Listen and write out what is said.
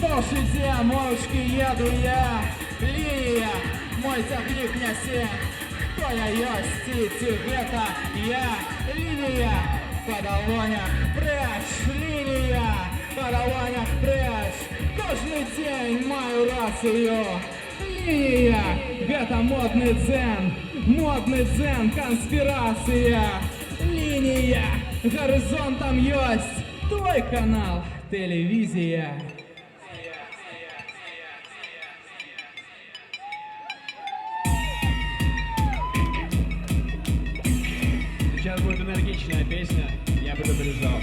Слушайте, мовчки еду я, линия, мой заклик несе. Кто я есть, это я, линия, по долонях прячь, линия, по долонях прячь. Кожний день маю рацію. Лінія, это модний дзен, конспірація. Лінія, горизонтом есть твой канал, телевізія. Сейчас будет энергичная песня, я предупреждал.